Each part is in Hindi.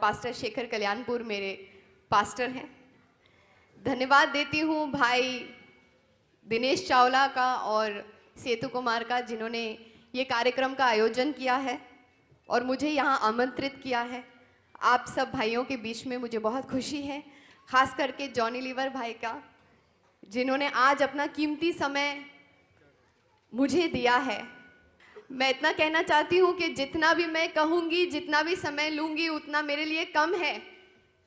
पास्टर शेखर कल्याणपुर मेरे पास्टर हैं। धन्यवाद देती हूँ भाई दिनेश चावला का और सेतु कुमार का, जिन्होंने ये कार्यक्रम का आयोजन किया है और मुझे यहाँ आमंत्रित किया है। आप सब भाइयों के बीच में मुझे बहुत खुशी है, खास करके जॉनी लीवर भाई का, जिन्होंने आज अपना कीमती समय मुझे दिया है। मैं इतना कहना चाहती हूँ कि जितना भी मैं कहूँगी, जितना भी समय लूँगी, उतना मेरे लिए कम है,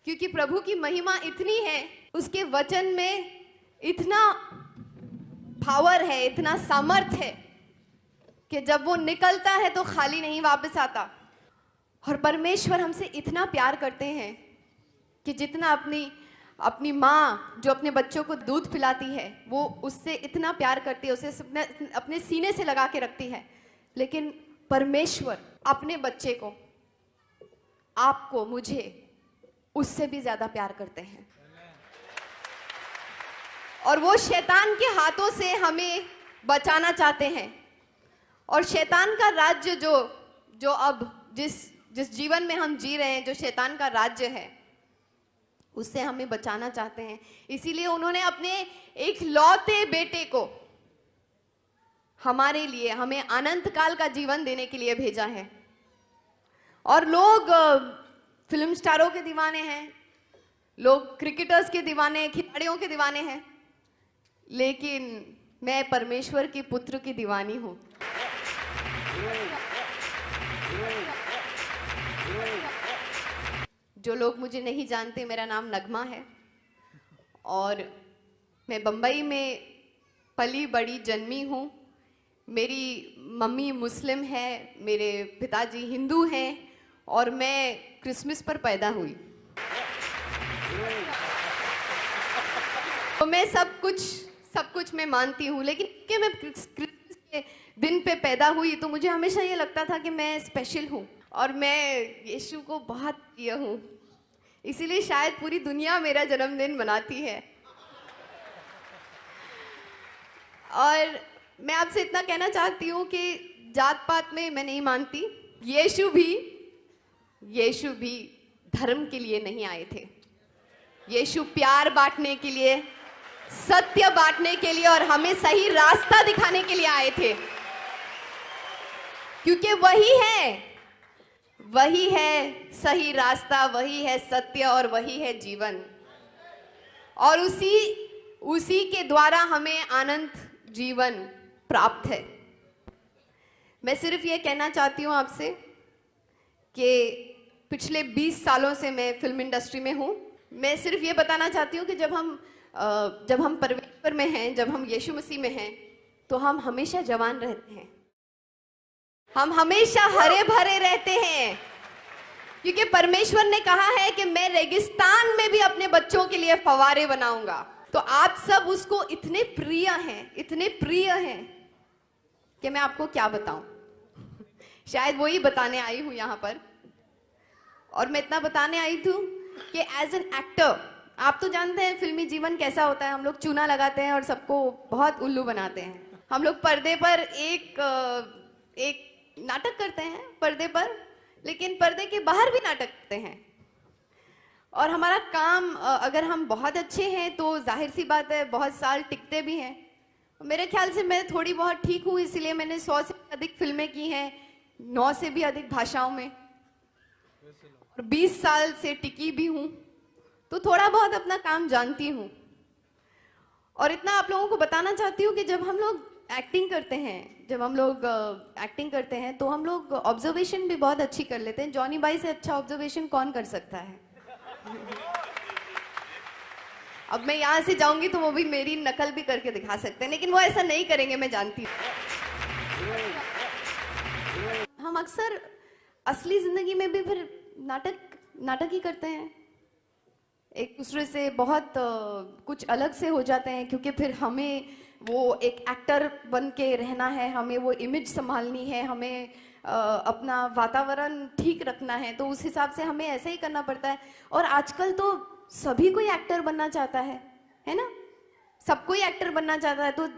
क्योंकि प्रभु की महिमा इतनी है, उसके वचन में इतना पावर है, इतना सामर्थ है कि जब वो निकलता है तो खाली नहीं वापस आता। और परमेश्वर हमसे इतना प्यार करते हैं कि जितना अपनी माँ जो अपने बच्चों को दूध पिलाती है, वो उससे इतना प्यार करती है, उसे अपने सीने से लगा के रखती है। लेकिन परमेश्वर अपने बच्चे को, आपको, मुझे उससे भी ज्यादा प्यार करते हैं। और वो शैतान के हाथों से हमें बचाना चाहते हैं। और शैतान का राज्य जो अब जिस जीवन में हम जी रहे हैं, जो शैतान का राज्य है, उससे हमें बचाना चाहते हैं। इसीलिए उन्होंने अपने एक लौते बेटे को हमारे लिए, हमें अनंत काल का जीवन देने के लिए भेजा है। और लोग फिल्म स्टारों के दीवाने हैं, लोग क्रिकेटर्स के दीवाने, खिलाड़ियों के दीवाने हैं, लेकिन मैं परमेश्वर के पुत्र की दीवानी हूं। जो लोग मुझे नहीं जानते, मेरा नाम नगमा है और मैं बम्बई में पली बड़ी जन्मी हूँ। मेरी मम्मी मुस्लिम है, मेरे पिताजी हिंदू हैं और मैं क्रिसमस पर पैदा हुई। तो मैं सब कुछ मैं मानती हूँ, लेकिन कि मैं क्रिसमस के दिन पे पैदा हुई तो मुझे हमेशा ये लगता था कि मैं स्पेशल हूँ और मैं यीशु को बहुत प्रिय हूँ। इसीलिए शायद पूरी दुनिया मेरा जन्मदिन मनाती है। और मैं आपसे इतना कहना चाहती हूँ कि जात पात में मैं नहीं मानती। यीशु भी धर्म के लिए नहीं आए थे। यीशु प्यार बांटने के लिए, सत्य बांटने के लिए और हमें सही रास्ता दिखाने के लिए आए थे, क्योंकि वही है सही रास्ता, वही है सत्य और वही है जीवन। और उसी के द्वारा हमें अनंत जीवन प्राप्त है। मैं सिर्फ ये कहना चाहती हूँ आपसे कि पिछले 20 सालों से मैं फिल्म इंडस्ट्री में हूँ। मैं सिर्फ ये बताना चाहती हूँ कि जब हम परमेश्वर में हैं, जब हम यीशु मसीह में हैं, तो हम हमेशा जवान रहते हैं, हम हमेशा हरे भरे रहते हैं, क्योंकि परमेश्वर ने कहा है कि मैं रेगिस्तान में भी अपने बच्चों के लिए फव्वारे बनाऊंगा। तो आप सब उसको इतने प्रिय हैं कि मैं आपको क्या बताऊं। शायद वही बताने आई हूं यहाँ पर। और मैं इतना बताने आई थी कि एज एन एक्टर, आप तो जानते हैं फिल्मी जीवन कैसा होता है। हम लोग चूना लगाते हैं और सबको बहुत उल्लू बनाते हैं। हम लोग पर्दे पर एक नाटक करते हैं पर्दे पर, लेकिन पर्दे के बाहर भी नाटक करते हैं। और हमारा काम, अगर हम बहुत अच्छे हैं तो जाहिर सी बात है बहुत साल टिकते भी हैं। मेरे ख्याल से मैं थोड़ी बहुत ठीक हूँ, इसलिए मैंने 100 से अधिक फिल्में की हैं, 9 से भी अधिक भाषाओं में, और 20 साल से टिकी भी हूँ, तो थोड़ा बहुत अपना काम जानती हूँ। और इतना आप लोगों को बताना चाहती हूँ कि जब हम लोग एक्टिंग करते हैं तो हम लोग ऑब्जर्वेशन भी बहुत अच्छी कर लेते हैं। जॉनी भाई से अच्छा ऑब्जर्वेशन कौन कर सकता है। अब मैं यहाँ से जाऊंगी तो वो भी मेरी नकल भी करके दिखा सकते हैं, लेकिन वो ऐसा नहीं करेंगे, मैं जानती हूँ। हम अक्सर असली जिंदगी में भी फिर नाटक ही करते हैं, एक दूसरे से बहुत कुछ अलग से हो जाते हैं, क्योंकि फिर हमें वो एक एक्टर बन के रहना है, हमें वो इमेज संभालनी है, हमें अपना वातावरण ठीक रखना है, तो उस हिसाब से हमें ऐसे ही करना पड़ता है। और आजकल तो सभी कोई एक्टर बनना चाहता है ना। सब कोई एक्टर बनना चाहता है, तो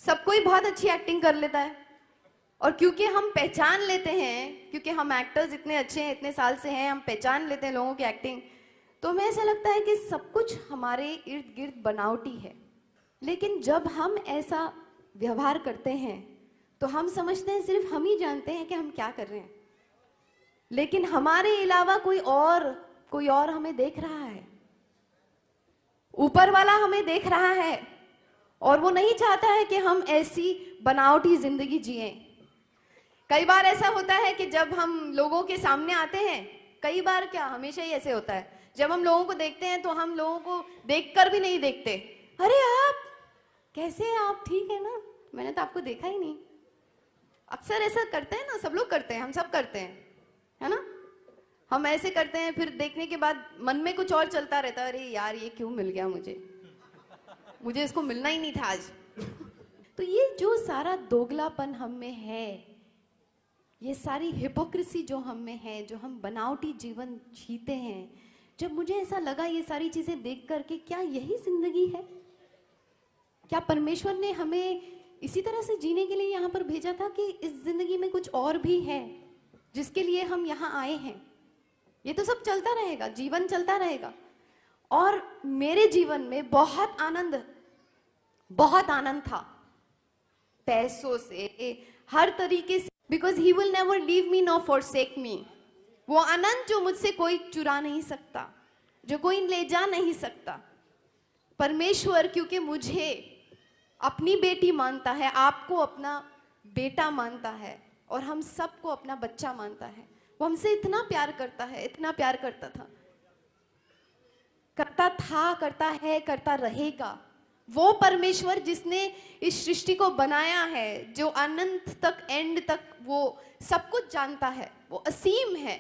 सब कोई बहुत अच्छी एक्टिंग कर लेता है और क्योंकि हम पहचान लेते हैं, क्योंकि हम एक्टर्स इतने अच्छे हैं, इतने साल से हैं, हम पहचान लेते हैं लोगों की एक्टिंग, तो हमें ऐसा लगता है कि सब कुछ हमारे इर्द गिर्द बनावटी है। लेकिन जब हम ऐसा व्यवहार करते हैं तो हम समझते हैं सिर्फ हम ही जानते हैं कि हम क्या कर रहे हैं, लेकिन हमारे अलावा कोई और हमें देख रहा है। ऊपर वाला हमें देख रहा है और वो नहीं चाहता है कि हम ऐसी बनावटी जिंदगी जिएं। कई बार ऐसा होता है कि जब हम लोगों के सामने आते हैं, कई बार क्या, हमेशा ही ऐसे होता है, जब हम लोगों को देखते हैं तो हम लोगों को देखकर भी नहीं देखते। अरे आप कैसे हैं, आप ठीक है ना, मैंने तो आपको देखा ही नहीं। अक्सर ऐसा करते हैं ना, सब लोग करते हैं, हम सब करते हैं, है ना। हम ऐसे करते हैं, फिर देखने के बाद मन में कुछ और चलता रहता है, अरे यार ये क्यों मिल गया मुझे इसको मिलना ही नहीं था आज। तो ये जो सारा दोगलापन हम में है, ये सारी हिपोक्रेसी जो हम में है, जो हम बनावटी जीवन जीते हैं, जब मुझे ऐसा लगा ये सारी चीजें देख कर के क्या यही जिंदगी है? क्या परमेश्वर ने हमें इसी तरह से जीने के लिए यहाँ पर भेजा था कि इस जिंदगी में कुछ और भी है जिसके लिए हम यहाँ आए हैं? ये तो सब चलता रहेगा, जीवन चलता रहेगा। और मेरे जीवन में बहुत आनंद था, पैसों से, हर तरीके से, because he will never leave me nor forsake मी। वो आनंद जो मुझसे कोई चुरा नहीं सकता, जो कोई ले जा नहीं सकता। परमेश्वर क्योंकि मुझे अपनी बेटी मानता है, आपको अपना बेटा मानता है और हम सबको अपना बच्चा मानता है, वो हमसे इतना प्यार करता है, इतना प्यार करता था, करता है, करता रहेगा। वो परमेश्वर जिसने इस सृष्टि को बनाया है, जो अनंत तक, एंड तक वो सब कुछ जानता है, वो असीम है।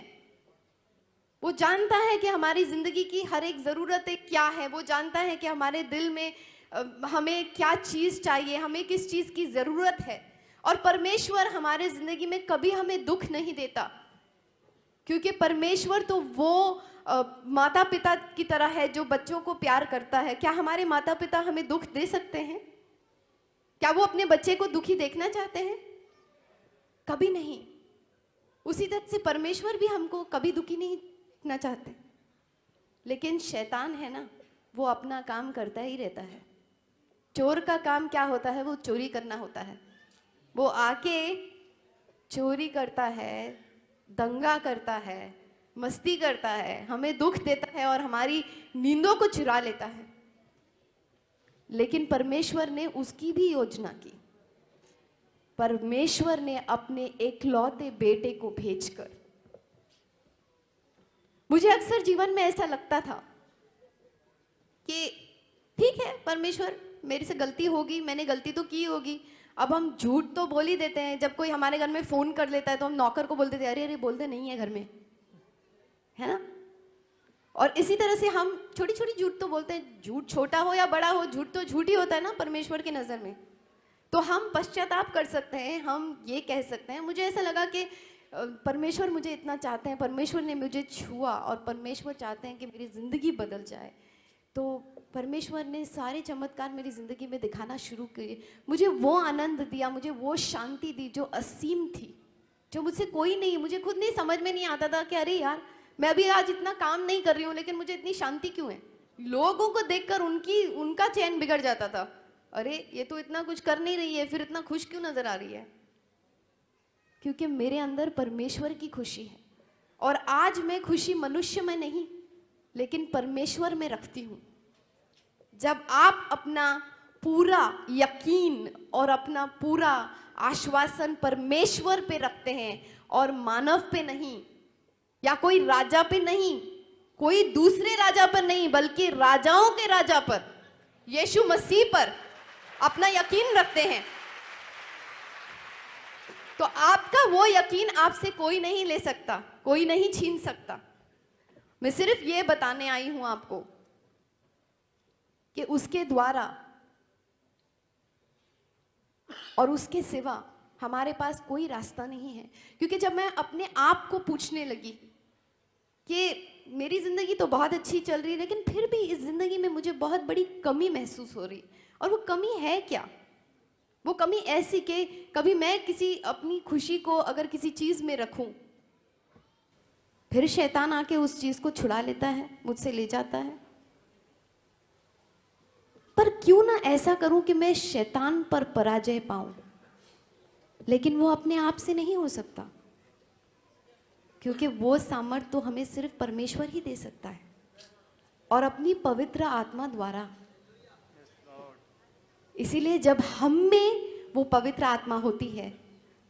वो जानता है कि हमारी जिंदगी की हर एक जरूरतें क्या है, वो जानता है कि हमारे दिल में हमें क्या चीज चाहिए, हमें किस चीज की जरूरत है। और परमेश्वर हमारे जिंदगी में कभी हमें दुख नहीं देता, क्योंकि परमेश्वर तो वो माता पिता की तरह है जो बच्चों को प्यार करता है। क्या हमारे माता पिता हमें दुख दे सकते हैं? क्या वो अपने बच्चे को दुखी देखना चाहते हैं? कभी नहीं। उसी तरह से परमेश्वर भी हमको कभी दुखी नहीं देखना चाहते। लेकिन शैतान है ना, वो अपना काम करता ही रहता है। चोर का काम क्या होता है? वो चोरी करना होता है। वो आके चोरी करता है, दंगा करता है, मस्ती करता है, हमें दुख देता है और हमारी नींदों को चुरा लेता है। लेकिन परमेश्वर ने उसकी भी योजना की। परमेश्वर ने अपने एकलौते बेटे को भेजकर, मुझे अक्सर जीवन में ऐसा लगता था कि ठीक है परमेश्वर, मेरे से गलती होगी, मैंने गलती तो की होगी। अब हम झूठ तो बोल ही देते हैं। जब कोई हमारे घर में फोन कर लेता है तो हम नौकर को बोल देते हैं, अरे बोलते नहीं है घर में, है ना। और इसी तरह से हम छोटी छोटी झूठ तो बोलते हैं। झूठ छोटा हो या बड़ा हो, झूठ तो झूठ ही होता है ना परमेश्वर की नजर में। तो हम पश्चाताप कर सकते हैं, हम ये कह सकते हैं, मुझे ऐसा लगा कि परमेश्वर मुझे इतना चाहते हैं, परमेश्वर ने मुझे छुआ और परमेश्वर चाहते हैं कि मेरी जिंदगी बदल जाए। तो परमेश्वर ने सारे चमत्कार मेरी ज़िंदगी में दिखाना शुरू किए। मुझे वो आनंद दिया, मुझे वो शांति दी जो असीम थी, जो मुझसे कोई नहीं, मुझे खुद नहीं समझ में नहीं आता था कि अरे यार मैं अभी आज इतना काम नहीं कर रही हूँ लेकिन मुझे इतनी शांति क्यों है। लोगों को देखकर उनका चैन बिगड़ जाता था। अरे ये तो इतना कुछ कर नहीं रही है, फिर इतना खुश क्यों नजर आ रही है? क्योंकि मेरे अंदर परमेश्वर की खुशी है। और आज मैं खुशी मनुष्य में नहीं लेकिन परमेश्वर में रखती हूँ। जब आप अपना पूरा यकीन और अपना पूरा आश्वासन परमेश्वर पे रखते हैं और मानव पे नहीं, या कोई राजा पे नहीं, कोई दूसरे राजा पर नहीं, बल्कि राजाओं के राजा पर, यीशु मसीह पर अपना यकीन रखते हैं, तो आपका वो यकीन आपसे कोई नहीं ले सकता, कोई नहीं छीन सकता। मैं सिर्फ ये बताने आई हूं आपको कि उसके द्वारा और उसके सिवा हमारे पास कोई रास्ता नहीं है। क्योंकि जब मैं अपने आप को पूछने लगी कि मेरी जिंदगी तो बहुत अच्छी चल रही है लेकिन फिर भी इस जिंदगी में मुझे बहुत बड़ी कमी महसूस हो रही, और वो कमी है क्या? वो कमी ऐसी कि कभी मैं किसी अपनी खुशी को अगर किसी चीज में रखूं, फिर शैतान आके उस चीज को छुड़ा लेता है, मुझसे ले जाता है। पर क्यों ना ऐसा करूं कि मैं शैतान पर पराजय पाऊं। लेकिन वो अपने आप से नहीं हो सकता, क्योंकि वो सामर्थ्य तो हमें सिर्फ परमेश्वर ही दे सकता है, और अपनी पवित्र आत्मा द्वारा। इसीलिए जब हम में वो पवित्र आत्मा होती है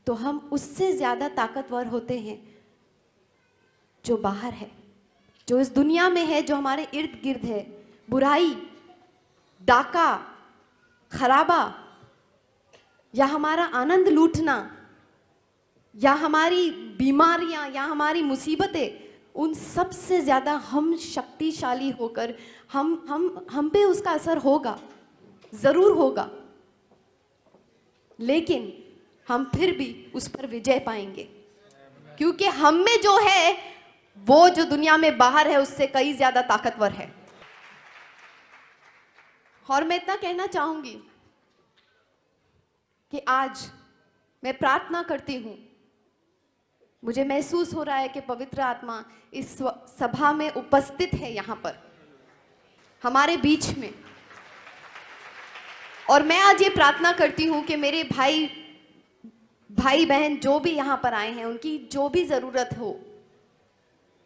तो हम उससे ज्यादा ताकतवर होते हैं जो बाहर है, जो इस दुनिया में है, जो हमारे इर्द गिर्द है। बुराई, डाका, खराबा, या हमारा आनंद लूटना, या हमारी बीमारियां, या हमारी मुसीबतें, उन सब से ज्यादा हम शक्तिशाली होकर हम पे उसका असर होगा, जरूर होगा, लेकिन हम फिर भी उस पर विजय पाएंगे, क्योंकि हम में जो है वो जो दुनिया में बाहर है उससे कई ज्यादा ताकतवर है। और मैं इतना कहना चाहूंगी कि आज मैं प्रार्थना करती हूं, मुझे महसूस हो रहा है कि पवित्र आत्मा इस सभा में उपस्थित है, यहां पर हमारे बीच में। और मैं आज ये प्रार्थना करती हूं कि मेरे भाई बहन जो भी यहां पर आए हैं, उनकी जो भी जरूरत हो,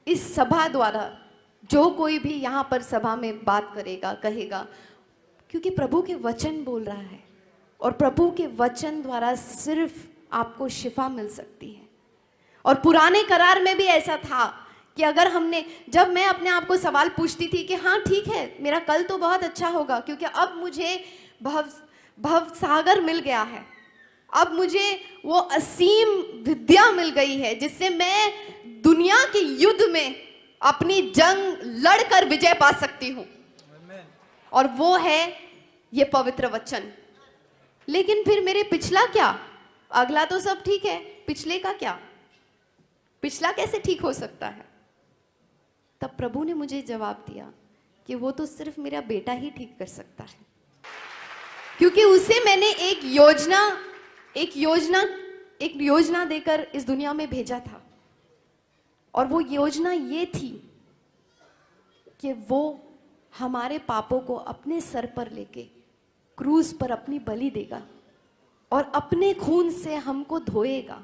इस सभा द्वारा जो कोई भी यहां पर सभा में बात करेगा, कहेगा, क्योंकि प्रभु के वचन बोल रहा है, और प्रभु के वचन द्वारा सिर्फ आपको शिफा मिल सकती है। और पुराने करार में भी ऐसा था कि अगर जब मैं अपने आप को सवाल पूछती थी कि हाँ ठीक है, मेरा कल तो बहुत अच्छा होगा, क्योंकि अब मुझे भव सागर मिल गया है, अब मुझे वो असीम विद्या मिल गई है जिससे मैं दुनिया के युद्ध में अपनी जंग लड़कर विजय पा सकती हूँ, और वो है ये पवित्र वचन। लेकिन फिर मेरे पिछला क्या? अगला तो सब ठीक है, पिछले का क्या? पिछला कैसे ठीक हो सकता है? तब प्रभु ने मुझे जवाब दिया कि वो तो सिर्फ मेरा बेटा ही ठीक कर सकता है, क्योंकि उसे मैंने एक योजना देकर इस दुनिया में भेजा था, और वो योजना ये थी कि वो हमारे पापों को अपने सर पर लेके क्रूस पर अपनी बलि देगा और अपने खून से हमको धोएगा,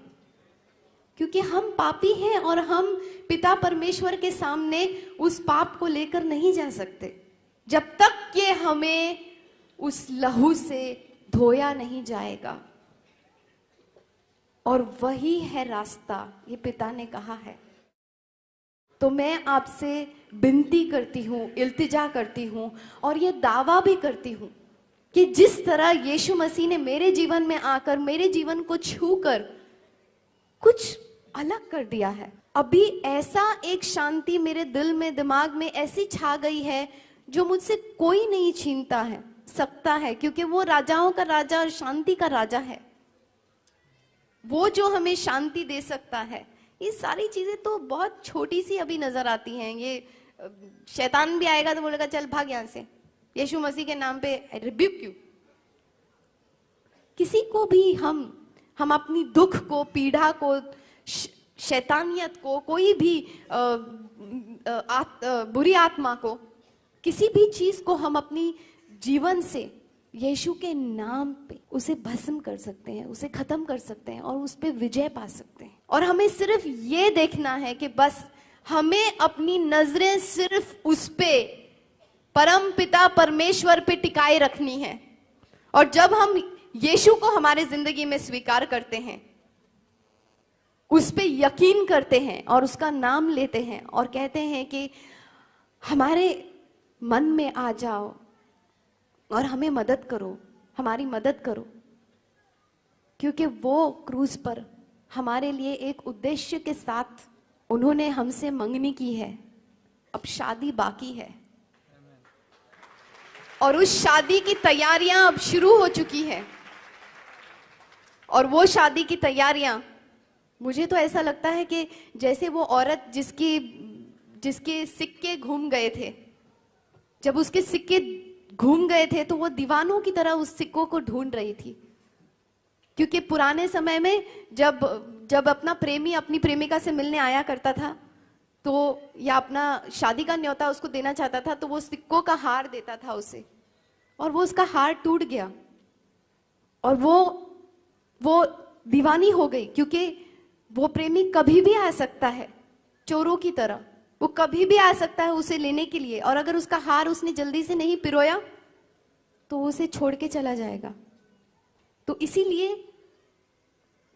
क्योंकि हम पापी हैं और हम पिता परमेश्वर के सामने उस पाप को लेकर नहीं जा सकते जब तक कि हमें उस लहू से धोया नहीं जाएगा। और वही है रास्ता, ये पिता ने कहा है। तो मैं आपसे विनती करती हूँ, इल्तिजा करती हूँ, और ये दावा भी करती हूँ कि जिस तरह यीशु मसीह ने मेरे जीवन में आकर मेरे जीवन को छूकर कुछ अलग कर दिया है, अभी ऐसा एक शांति मेरे दिल में, दिमाग में ऐसी छा गई है जो मुझसे कोई नहीं छीनता है सकता है, क्योंकि वो राजाओं का राजा और शांति का राजा है। वो जो हमें शांति दे सकता है। ये सारी चीजें तो बहुत छोटी सी अभी नजर आती हैं। ये शैतान भी आएगा तो बोलेगा चल भाग यहां से, यीशु मसीह के नाम पे रिब्यूक यू। किसी को भी हम अपनी दुख को, पीड़ा को, शैतानियत को, कोई भी बुरी आत्मा को, किसी भी चीज को हम अपनी जीवन से यीशु के नाम पे उसे भस्म कर सकते हैं, उसे खत्म कर सकते हैं और उस पे विजय पा सकते हैं। और हमें सिर्फ ये देखना है कि बस हमें अपनी नजरें सिर्फ उस पे, परम पिता परमेश्वर पे टिकाए रखनी है। और जब हम यीशु को हमारे जिंदगी में स्वीकार करते हैं, उस पे यकीन करते हैं और उसका नाम लेते हैं और कहते हैं कि हमारे मन में आ जाओ और हमें मदद करो, हमारी मदद करो, क्योंकि वो क्रूस पर हमारे लिए एक उद्देश्य के साथ उन्होंने हमसे मंगनी की है। अब शादी बाकी है और उस शादी की तैयारियां अब शुरू हो चुकी है। और वो शादी की तैयारियां, मुझे तो ऐसा लगता है कि जैसे वो औरत जिसके सिक्के घूम गए थे, जब उसके सिक्के घूम गए थे तो वो दीवानों की तरह उस सिक्कों को ढूंढ रही थी क्योंकि पुराने समय में जब अपना प्रेमी अपनी प्रेमिका से मिलने आया करता था, तो या अपना शादी का न्योता उसको देना चाहता था, तो वो सिक्कों का हार देता था उसे, और वो उसका हार टूट गया और वो दीवानी हो गई, क्योंकि वो प्रेमी कभी भी आ सकता है, चोरों की तरह वो कभी भी आ सकता है उसे लेने के लिए, और अगर उसका हार उसने जल्दी से नहीं पिरोया तो वो उसे छोड़ के चला जाएगा। तो इसीलिए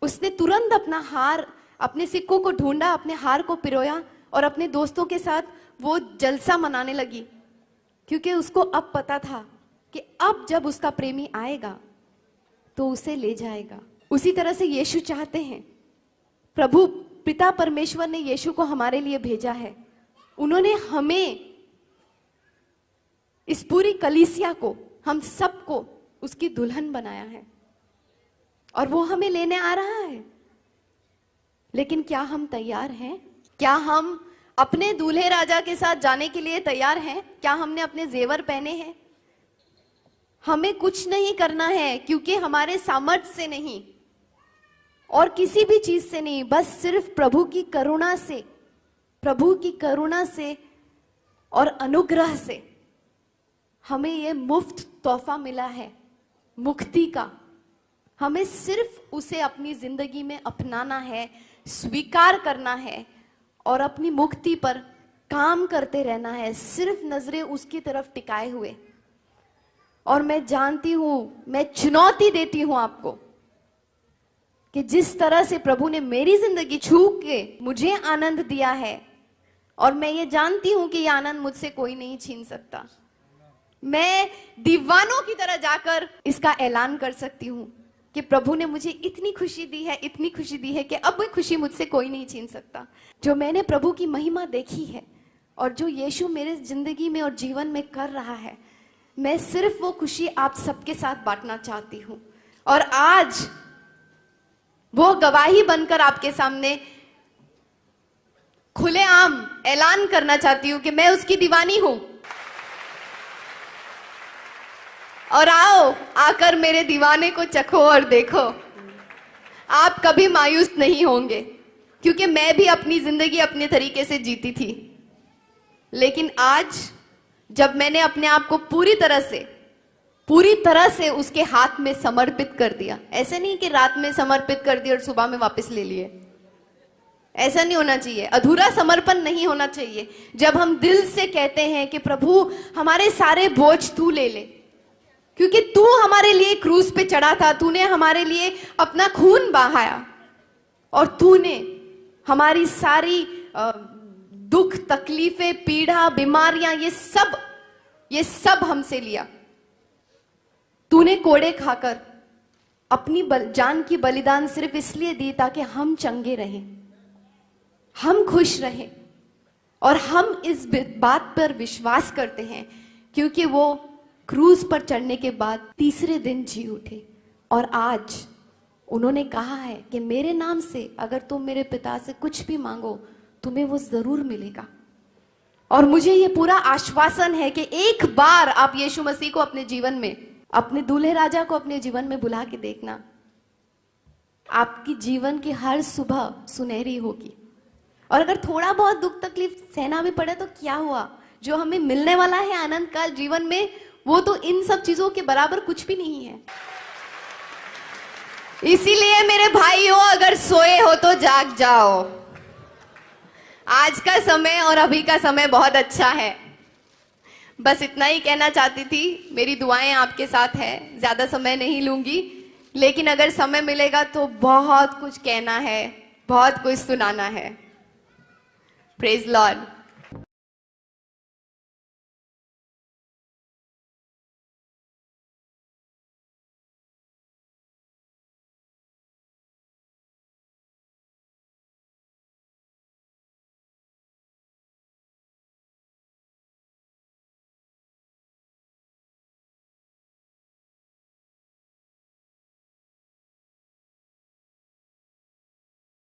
उसने तुरंत अपना हार, अपने सिक्कों को ढूंढा, अपने हार को पिरोया और अपने दोस्तों के साथ वो जलसा मनाने लगी, क्योंकि उसको अब पता था कि अब जब उसका प्रेमी आएगा तो उसे ले जाएगा। उसी तरह से यीशु चाहते हैं, प्रभु पिता परमेश्वर ने यीशु को हमारे लिए भेजा है। उन्होंने हमें, इस पूरी कलीसिया को, हम सबको उसकी दुल्हन बनाया है और वो हमें लेने आ रहा है। लेकिन क्या हम तैयार हैं? क्या हम अपने दूल्हे राजा के साथ जाने के लिए तैयार हैं? क्या हमने अपने जेवर पहने हैं? हमें कुछ नहीं करना है, क्योंकि हमारे सामर्थ्य से नहीं और किसी भी चीज से नहीं, बस सिर्फ प्रभु की करुणा से, प्रभु की करुणा से और अनुग्रह से हमें यह मुफ्त तोहफा मिला है, मुक्ति का। हमें सिर्फ उसे अपनी जिंदगी में अपनाना है, स्वीकार करना है और अपनी मुक्ति पर काम करते रहना है, सिर्फ नजरें उसकी तरफ टिकाए हुए। और मैं जानती हूं, मैं चुनौती देती हूं आपको कि जिस तरह से प्रभु ने मेरी जिंदगी छू के मुझे आनंद दिया है, और मैं ये जानती हूं कि यह आनंद मुझसे कोई नहीं छीन सकता, मैं दीवानों की तरह जाकर इसका ऐलान कर सकती हूं कि प्रभु ने मुझे इतनी खुशी दी है, इतनी खुशी दी है कि अब वो खुशी मुझसे कोई नहीं छीन सकता। जो मैंने प्रभु की महिमा देखी है और जो यीशु मेरे जिंदगी में और जीवन में कर रहा है, मैं सिर्फ वो खुशी आप सबके साथ बांटना चाहती हूं। और आज वो गवाही बनकर आपके सामने खुलेआम ऐलान करना चाहती हूं कि मैं उसकी दीवानी हूं। और आओ, आकर मेरे दीवाने को चखो और देखो, आप कभी मायूस नहीं होंगे, क्योंकि मैं भी अपनी जिंदगी अपने तरीके से जीती थी। लेकिन आज जब मैंने अपने आप को पूरी तरह से उसके हाथ में समर्पित कर दिया, ऐसे नहीं कि रात में समर्पित कर दिया और सुबह में वापस ले लिए, ऐसा नहीं होना चाहिए, अधूरा समर्पण नहीं होना चाहिए। जब हम दिल से कहते हैं कि प्रभु हमारे सारे बोझ तू ले ले, क्योंकि तू हमारे लिए क्रूस पे चढ़ा था, तूने हमारे लिए अपना खून बहाया और तूने हमारी सारी दुख, तकलीफें, पीड़ा, बीमारियां, ये सब हमसे लिया। तूने कोड़े खाकर अपनी जान की बलिदान सिर्फ इसलिए दी ताकि हम चंगे रहें, हम खुश रहें। और हम इस बात पर विश्वास करते हैं, क्योंकि वो क्रूज पर चढ़ने के बाद तीसरे दिन जी उठे। और आज उन्होंने कहा है कि मेरे नाम से अगर तुम मेरे पिता से कुछ भी मांगो तुम्हें वो जरूर मिलेगा। और मुझे ये पूरा आश्वासन है कि एक बार आप यीशु मसीह को अपने जीवन में, अपने दूल्हे राजा को अपने जीवन में बुला के देखना, आपकी जीवन की हर सुबह सुनहरी होगी। और अगर थोड़ा बहुत दुख तकलीफ सहना भी पड़े तो क्या हुआ, जो हमें मिलने वाला है आनंद काल जीवन में, वो तो इन सब चीजों के बराबर कुछ भी नहीं है। इसीलिए मेरे भाइयों, अगर सोए हो तो जाग जाओ। आज का समय और अभी का समय बहुत अच्छा है। बस इतना ही कहना चाहती थी। मेरी दुआएं आपके साथ है, ज्यादा समय नहीं लूंगी, लेकिन अगर समय मिलेगा तो बहुत कुछ कहना है, बहुत कुछ सुनाना है। Praise Lord.